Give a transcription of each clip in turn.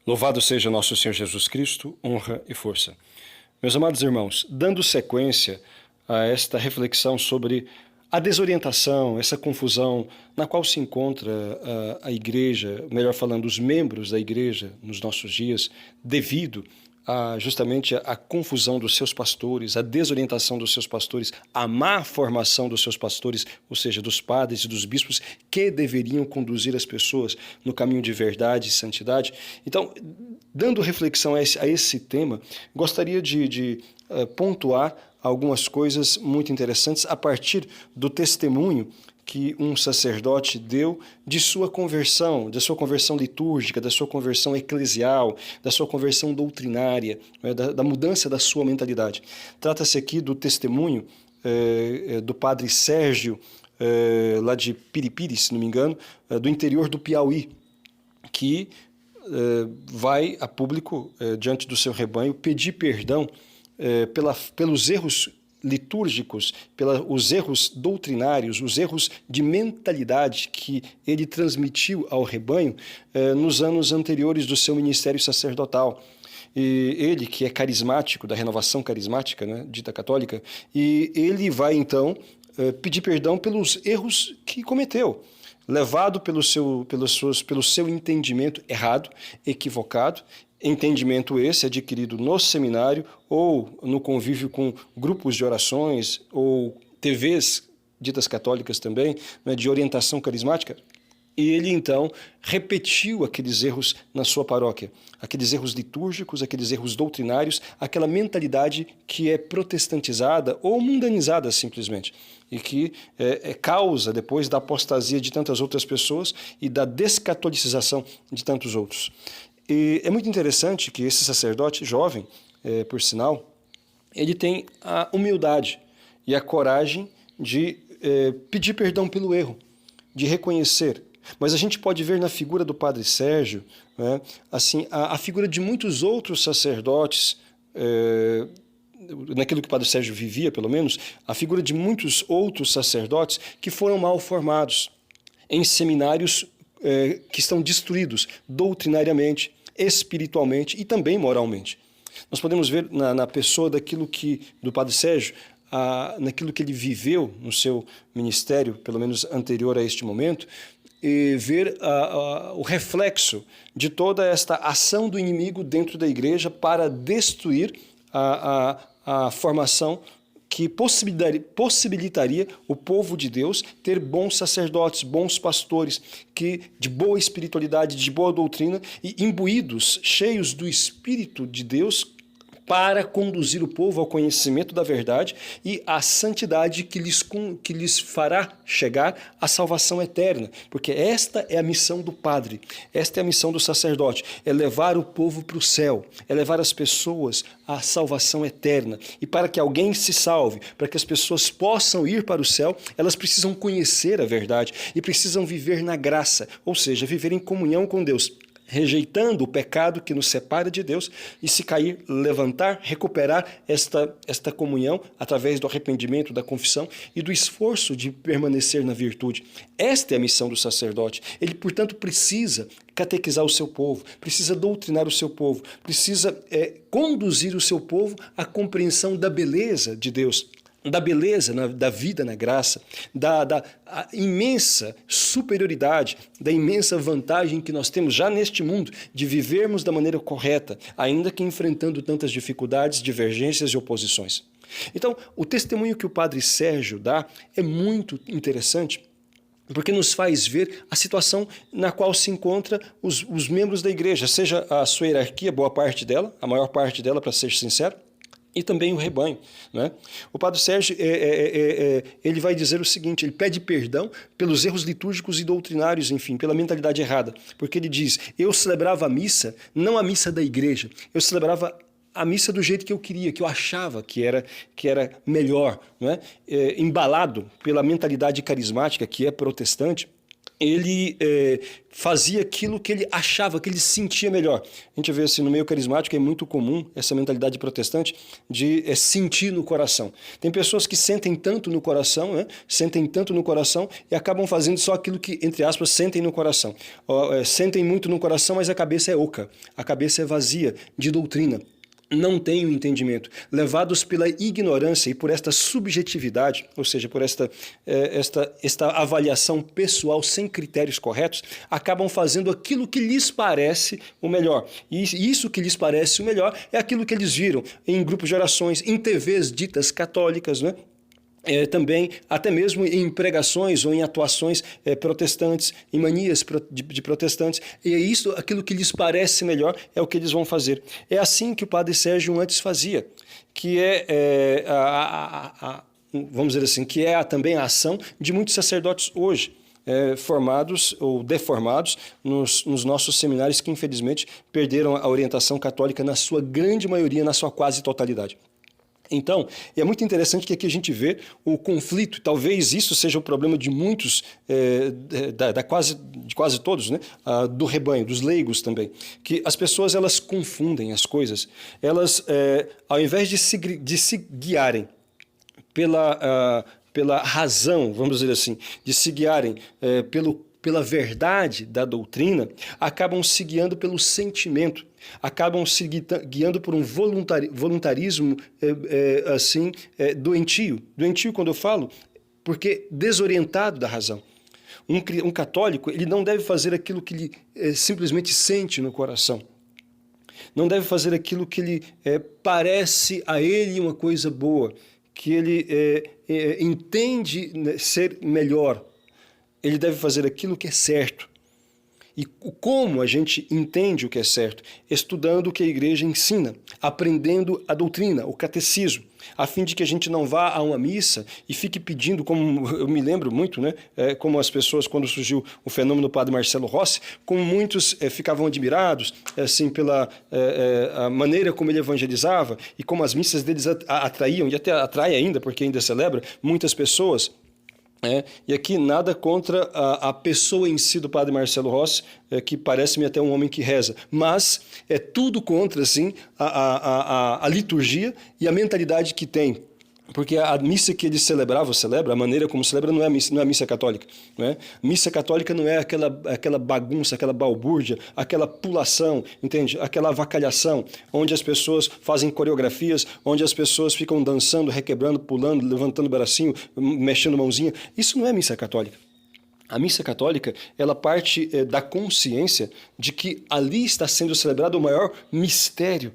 Louvado seja nosso Senhor Jesus Cristo, honra e força. Meus amados irmãos, dando sequência a esta reflexão sobre a desorientação, essa confusão na qual se encontra a igreja, melhor falando, os membros da igreja nos nossos dias, devido justamente a confusão dos seus pastores, a desorientação dos seus pastores, a má formação dos seus pastores, ou seja, dos padres e dos bispos que deveriam conduzir as pessoas no caminho de verdade e santidade. Então, dando reflexão a esse tema, gostaria de pontuar algumas coisas muito interessantes a partir do testemunho que um sacerdote deu de sua conversão litúrgica, da sua conversão eclesial, da sua conversão doutrinária, da mudança da sua mentalidade. Trata-se aqui do testemunho do padre Sérgio, lá de Piripiri, se não me engano, do interior do Piauí, que vai a público, diante do seu rebanho, pedir perdão pelos erros litúrgicos, pelos erros doutrinários, os erros de mentalidade que ele transmitiu ao rebanho nos anos anteriores do seu ministério sacerdotal. E ele, que é carismático, da renovação carismática, né, dita católica, e ele vai então pedir perdão pelos erros que cometeu, levado pelo seu entendimento errado, equivocado, entendimento esse adquirido no seminário ou no convívio com grupos de orações ou TVs ditas católicas também, né, de orientação carismática. E ele, então, repetiu aqueles erros na sua paróquia, aqueles erros litúrgicos, aqueles erros doutrinários, aquela mentalidade que é protestantizada ou mundanizada simplesmente, e que é causa depois da apostasia de tantas outras pessoas e da descatolicização de tantos outros. E é muito interessante que esse sacerdote, jovem, por sinal, ele tem a humildade e a coragem de pedir perdão pelo erro, de reconhecer. Mas a gente pode ver na figura do padre Sérgio, né, assim, a figura de muitos outros sacerdotes, naquilo que o padre Sérgio vivia, pelo menos, a figura de muitos outros sacerdotes que foram mal formados em seminários que estão destruídos doutrinariamente, espiritualmente e também moralmente. Nós podemos ver na pessoa do padre Sérgio, naquilo que ele viveu no seu ministério, pelo menos anterior a este momento, e ver o reflexo de toda esta ação do inimigo dentro da igreja para destruir a formação que possibilitaria o povo de Deus ter bons sacerdotes, bons pastores, que de boa espiritualidade, de boa doutrina e imbuídos, cheios do Espírito de Deus, para conduzir o povo ao conhecimento da verdade e à santidade que lhes fará chegar à salvação eterna. Porque esta é a missão do padre, esta é a missão do sacerdote, é levar o povo para o céu, é levar as pessoas à salvação eterna. E para que alguém se salve, para que as pessoas possam ir para o céu, elas precisam conhecer a verdade e precisam viver na graça, ou seja, viver em comunhão com Deus, rejeitando o pecado que nos separa de Deus e, se cair, levantar, recuperar esta comunhão através do arrependimento, da confissão e do esforço de permanecer na virtude. Esta é a missão do sacerdote. Ele, portanto, precisa catequizar o seu povo, precisa doutrinar o seu povo, precisa conduzir o seu povo à compreensão da beleza de Deus, da beleza da vida na graça, da imensa superioridade, da imensa vantagem que nós temos já neste mundo de vivermos da maneira correta, ainda que enfrentando tantas dificuldades, divergências e oposições. Então, o testemunho que o padre Sérgio dá é muito interessante, porque nos faz ver a situação na qual se encontram os membros da igreja, seja a sua hierarquia, boa parte dela, a maior parte dela, para ser sincero, e também o rebanho, né? O padre Sérgio, ele vai dizer o seguinte, ele pede perdão pelos erros litúrgicos e doutrinários, enfim, pela mentalidade errada, porque ele diz, eu celebrava a missa, não a missa da igreja, eu celebrava a missa do jeito que eu queria, que eu achava que era melhor, né? Embalado pela mentalidade carismática, que é protestante, ele fazia aquilo que ele achava, que ele sentia melhor. A gente vê assim, no meio carismático é muito comum essa mentalidade protestante de sentir no coração. Tem pessoas que sentem tanto no coração, né? Sentem tanto no coração e acabam fazendo só aquilo que, entre aspas, sentem no coração. Sentem muito no coração, mas a cabeça é oca, a cabeça é vazia de doutrina. Não têm o entendimento, levados pela ignorância e por esta subjetividade, ou seja, por esta avaliação pessoal sem critérios corretos, acabam fazendo aquilo que lhes parece o melhor. E isso que lhes parece o melhor é aquilo que eles viram em grupos de orações, em TVs ditas católicas, né? Também, até mesmo em pregações ou em atuações protestantes, em manias de protestantes, e é isso, aquilo que lhes parece melhor é o que eles vão fazer. É assim que o padre Sérgio antes fazia, que vamos dizer assim, que é também a ação de muitos sacerdotes hoje, formados ou deformados nos nossos seminários que infelizmente perderam a orientação católica na sua grande maioria, na sua quase totalidade. Então, é muito interessante que aqui a gente vê o conflito, talvez isso seja o problema de muitos, de quase todos, né? Do rebanho, dos leigos também, que as pessoas elas confundem as coisas, elas, ao invés de se guiarem pela razão, vamos dizer assim, de se guiarem pela verdade da doutrina, acabam se guiando pelo sentimento, acabam se guiando por um voluntarismo doentio. Doentio quando eu falo, porque desorientado da razão. Um católico ele não deve fazer aquilo que ele simplesmente sente no coração. Não deve fazer aquilo que ele parece a ele uma coisa boa, que ele entende ser melhor. Ele deve fazer aquilo que é certo. E como a gente entende o que é certo? Estudando o que a igreja ensina, aprendendo a doutrina, o catecismo, a fim de que a gente não vá a uma missa e fique pedindo, como eu me lembro muito, né? Como as pessoas, quando surgiu o fenômeno do padre Marcelo Rossi, como muitos ficavam admirados assim, pela a maneira como ele evangelizava e como as missas deles atraíam, e até atrai ainda, porque ainda celebra, muitas pessoas. E aqui nada contra a pessoa em si do padre Marcelo Rossi, que parece-me até um homem que reza, mas é tudo contra assim, a liturgia e a mentalidade que tem. Porque a missa que ele celebra, a maneira como celebra não é a missa católica. Não é? Missa católica não é aquela bagunça, aquela balbúrdia, aquela pulação, entende? Aquela avacalhação, onde as pessoas fazem coreografias, onde as pessoas ficam dançando, requebrando, pulando, levantando o bracinho, mexendo a mãozinha. Isso não é missa católica. A missa católica, ela parte da consciência de que ali está sendo celebrado o maior mistério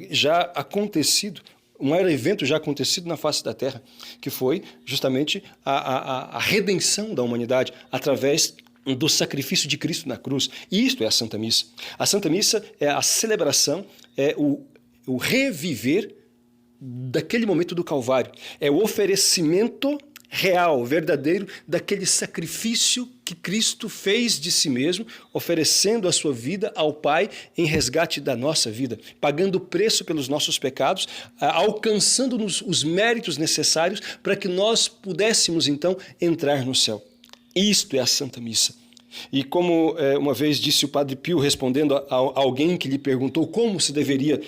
já acontecido, o maior evento já acontecido na face da Terra, que foi justamente a redenção da humanidade através do sacrifício de Cristo na cruz. E isto é a Santa Missa. A Santa Missa é a celebração, é o reviver daquele momento do Calvário. É o oferecimento real, verdadeiro, daquele sacrifício que Cristo fez de si mesmo, oferecendo a sua vida ao Pai em resgate da nossa vida, pagando o preço pelos nossos pecados, alcançando-nos os méritos necessários para que nós pudéssemos, então, entrar no céu. Isto é a Santa Missa. E como uma vez disse o Padre Pio, respondendo a alguém que lhe perguntou como se deveria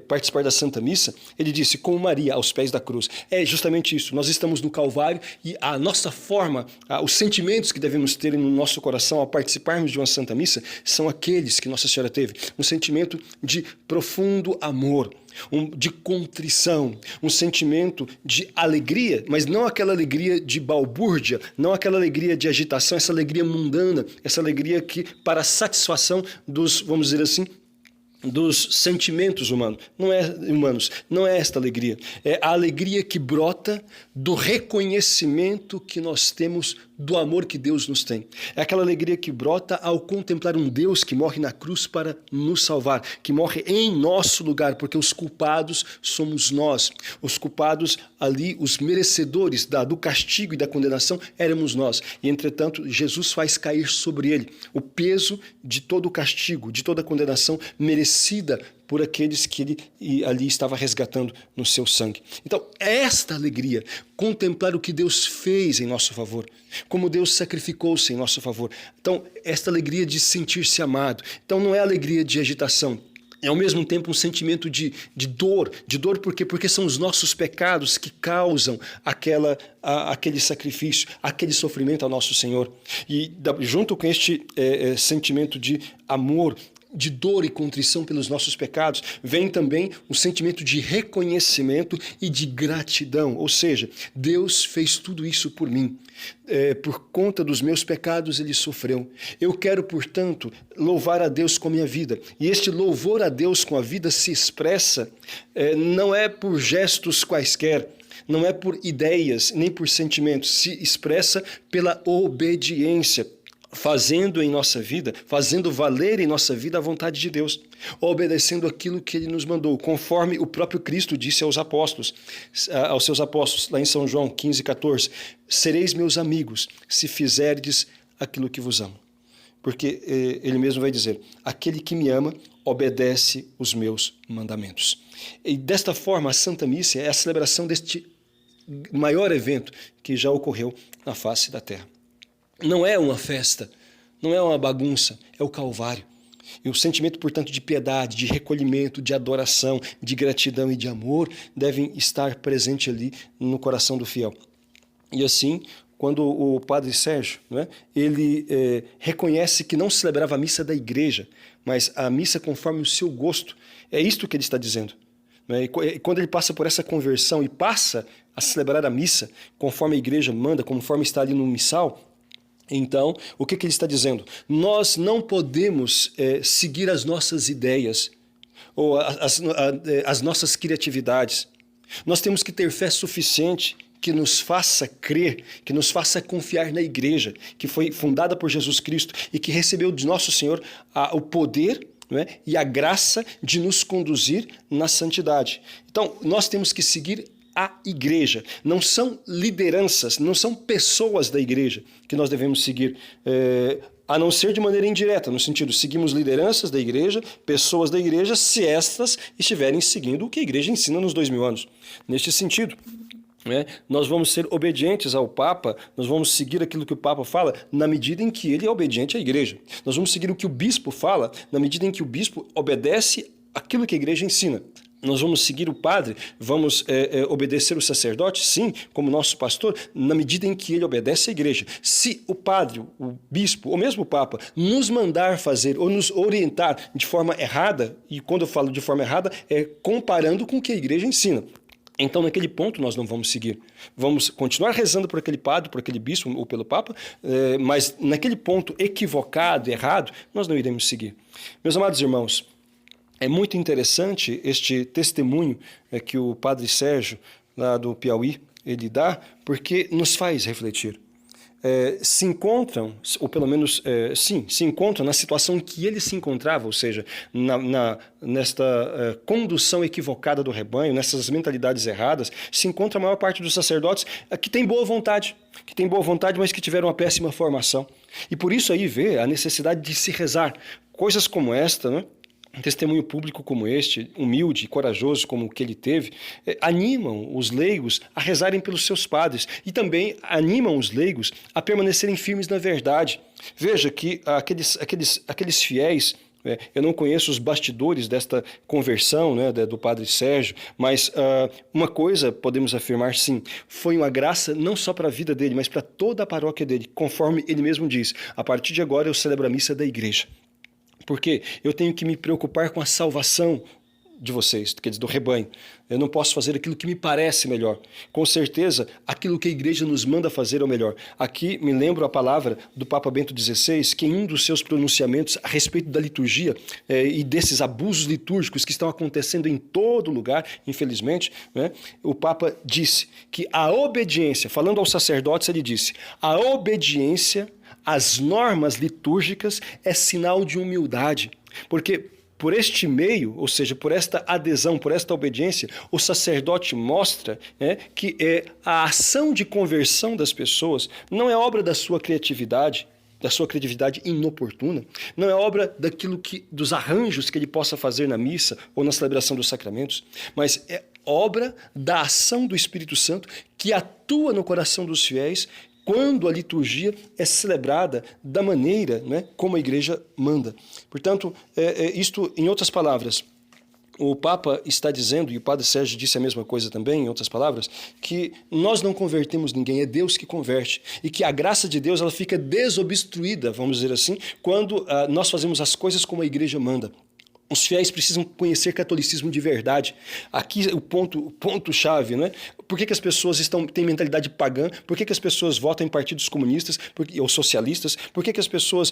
participar da Santa Missa, ele disse, como Maria, aos pés da cruz. É justamente isso, nós estamos no Calvário e a nossa forma, os sentimentos que devemos ter no nosso coração ao participarmos de uma Santa Missa são aqueles que Nossa Senhora teve, um sentimento de profundo amor, de contrição, um sentimento de alegria, mas não aquela alegria de balbúrdia, não aquela alegria de agitação, essa alegria mundana, essa alegria que para a satisfação dos, vamos dizer assim, dos sentimentos humanos, não é esta alegria, é a alegria que brota do reconhecimento que nós temos do amor que Deus nos tem. É aquela alegria que brota ao contemplar um Deus que morre na cruz para nos salvar, que morre em nosso lugar, porque os culpados somos nós. Os culpados ali, os merecedores do castigo e da condenação, éramos nós. E, entretanto, Jesus faz cair sobre ele o peso de todo o castigo, de toda a condenação merecida por aqueles que ele ali estava resgatando no seu sangue. Então, esta alegria, contemplar o que Deus fez em nosso favor, como Deus sacrificou-se em nosso favor. Então, esta alegria de sentir-se amado. Então, não é alegria de agitação. É ao mesmo tempo um sentimento de dor. De dor por quê? Porque são os nossos pecados que causam aquele sacrifício, aquele sofrimento ao nosso Senhor. E junto com este sentimento de amor, de dor e contrição pelos nossos pecados, vem também o sentimento de reconhecimento e de gratidão. Ou seja, Deus fez tudo isso por mim. Por conta dos meus pecados ele sofreu. Eu quero, portanto, louvar a Deus com a minha vida. E este louvor a Deus com a vida se expressa, não é por gestos quaisquer, não é por ideias, nem por sentimentos, se expressa pela obediência, fazendo em nossa vida, fazendo valer em nossa vida a vontade de Deus, obedecendo aquilo que Ele nos mandou, conforme o próprio Cristo disse aos seus apóstolos, lá em São João 15:14, sereis meus amigos se fizerdes aquilo que vos amo. Porque Ele mesmo vai dizer, aquele que me ama obedece os meus mandamentos. E desta forma, a Santa Missa é a celebração deste maior evento que já ocorreu na face da terra. Não é uma festa, não é uma bagunça, é o Calvário. E o sentimento, portanto, de piedade, de recolhimento, de adoração, de gratidão e de amor devem estar presentes ali no coração do fiel. E assim, quando o Padre Sérgio, ele reconhece que não celebrava a missa da igreja, mas a missa conforme o seu gosto, é isto que ele está dizendo. E quando ele passa por essa conversão e passa a celebrar a missa conforme a igreja manda, conforme está ali no missal, então, o que ele está dizendo? Nós não podemos seguir as nossas ideias ou as nossas criatividades. Nós temos que ter fé suficiente que nos faça crer, que nos faça confiar na igreja, que foi fundada por Jesus Cristo e que recebeu de nosso Senhor o poder e a graça de nos conduzir na santidade. Então, nós temos que seguir a igreja. Não são lideranças, não são pessoas da igreja que nós devemos seguir, a não ser de maneira indireta, no sentido, seguimos lideranças da igreja, pessoas da igreja, se estas estiverem seguindo o que a igreja ensina nos 2000 anos. Neste sentido, nós vamos ser obedientes ao Papa, nós vamos seguir aquilo que o Papa fala na medida em que ele é obediente à igreja. Nós vamos seguir o que o bispo fala na medida em que o bispo obedece aquilo que a igreja ensina. Nós vamos seguir o padre, vamos obedecer o sacerdote, sim, como nosso pastor, na medida em que ele obedece à igreja. Se o padre, o bispo, ou mesmo o papa, nos mandar fazer ou nos orientar de forma errada, e quando eu falo de forma errada, é comparando com o que a igreja ensina. Então, naquele ponto, nós não vamos seguir. Vamos continuar rezando por aquele padre, por aquele bispo ou pelo papa, mas naquele ponto equivocado, errado, nós não iremos seguir. Meus amados irmãos, é muito interessante este testemunho que o Padre Sérgio, lá do Piauí, ele dá, porque nos faz refletir. Se encontram, ou pelo menos, se encontram na situação em que ele se encontrava, ou seja, nesta condução equivocada do rebanho, nessas mentalidades erradas, se encontra a maior parte dos sacerdotes que tem boa vontade, mas que tiveram uma péssima formação. E por isso aí vê a necessidade de se rezar. Coisas como esta, um testemunho público como este, humilde e corajoso como o que ele teve, animam os leigos a rezarem pelos seus padres e também animam os leigos a permanecerem firmes na verdade. Veja que aqueles fiéis, eu não conheço os bastidores desta conversão do Padre Sérgio, mas uma coisa podemos afirmar sim, foi uma graça não só para a vida dele, mas para toda a paróquia dele, conforme ele mesmo diz, a partir de agora eu celebro a missa da igreja. Porque eu tenho que me preocupar com a salvação de vocês, quer dizer, do rebanho. Eu não posso fazer aquilo que me parece melhor. Com certeza, aquilo que a igreja nos manda fazer é o melhor. Aqui me lembro a palavra do Papa Bento XVI, que em um dos seus pronunciamentos a respeito da liturgia e desses abusos litúrgicos que estão acontecendo em todo lugar, infelizmente, o Papa disse que a obediência, falando aos sacerdotes, ele disse, a obediência às normas litúrgicas é sinal de humildade, porque por este meio, ou seja, por esta adesão, por esta obediência, o sacerdote mostra que a ação de conversão das pessoas não é obra da sua criatividade, da sua criatividade inoportuna, não é obra dos arranjos que ele possa fazer na missa ou na celebração dos sacramentos, mas é obra da ação do Espírito Santo que atua no coração dos fiéis quando a liturgia é celebrada da maneira, né, como a Igreja manda. Portanto, isto, em outras palavras, o Papa está dizendo, e o Padre Sérgio disse a mesma coisa também, em outras palavras, que nós não convertemos ninguém, é Deus que converte. E que a graça de Deus ela fica desobstruída, vamos dizer assim, quando nós fazemos as coisas como a Igreja manda. Os fiéis precisam conhecer catolicismo de verdade. Aqui o ponto-chave, né? Por que as pessoas têm mentalidade pagã? Por que as pessoas votam em partidos comunistas ou socialistas? Por que as pessoas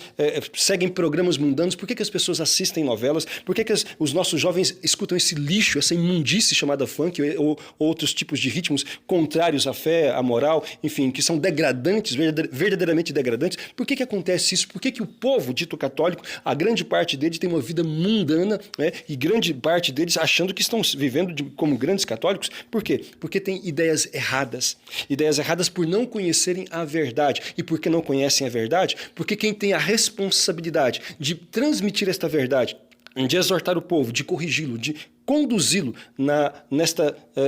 seguem programas mundanos? Por que as pessoas assistem novelas? Por que os nossos jovens escutam esse lixo, essa imundície chamada funk ou outros tipos de ritmos contrários à fé, à moral, enfim, que são degradantes, verdadeiramente degradantes? Por que acontece isso? Por que o povo dito católico, a grande parte deles tem uma vida mundana, né? E grande parte deles achando que estão vivendo como grandes católicos? Por quê? Porque tem ideias erradas. Ideias erradas por não conhecerem a verdade. E por que não conhecem a verdade? Porque quem tem a responsabilidade de transmitir esta verdade, de exortar o povo, de corrigi-lo, de conduzi-lo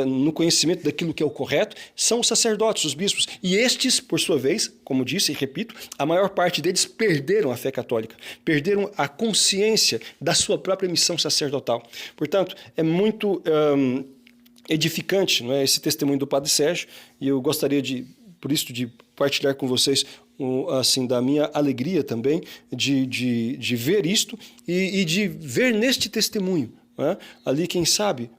no conhecimento daquilo que é o correto, são os sacerdotes, os bispos. E estes, por sua vez, como disse e repito, a maior parte deles perderam a fé católica, perderam a consciência da sua própria missão sacerdotal. Portanto, é muito edificante, não é, esse testemunho do Padre Sérgio, e eu gostaria por isso, de partilhar com vocês assim, da minha alegria também de ver isto e de ver neste testemunho, né, ali, quem sabe,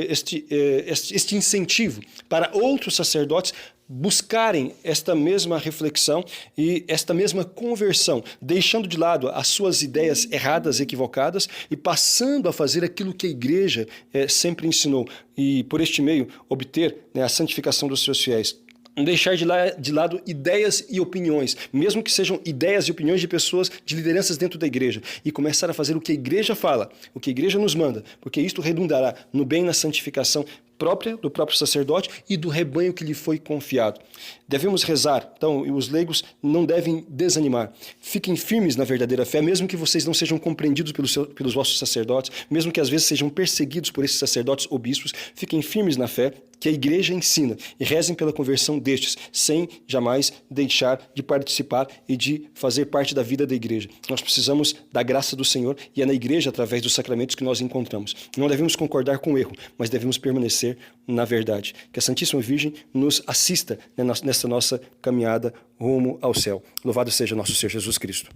este incentivo para outros sacerdotes buscarem esta mesma reflexão e esta mesma conversão, deixando de lado as suas ideias erradas, equivocadas, e passando a fazer aquilo que a Igreja sempre ensinou, e por este meio obter, né, a santificação dos seus fiéis. Deixar de lado ideias e opiniões, mesmo que sejam ideias e opiniões de pessoas, de lideranças dentro da Igreja, e começar a fazer o que a Igreja fala, o que a Igreja nos manda, porque isto redundará no bem e na santificação própria do próprio sacerdote e do rebanho que lhe foi confiado. Devemos rezar, então, e os leigos não devem desanimar. Fiquem firmes na verdadeira fé, mesmo que vocês não sejam compreendidos pelos vossos sacerdotes, mesmo que às vezes sejam perseguidos por esses sacerdotes ou bispos, fiquem firmes na fé que a Igreja ensina e rezem pela conversão destes, sem jamais deixar de participar e de fazer parte da vida da Igreja. Nós precisamos da graça do Senhor e é na Igreja, através dos sacramentos, que nós encontramos. Não devemos concordar com o erro, mas devemos permanecer na verdade. Que a Santíssima Virgem nos assista nessa nossa caminhada rumo ao céu. Louvado seja nosso Senhor Jesus Cristo.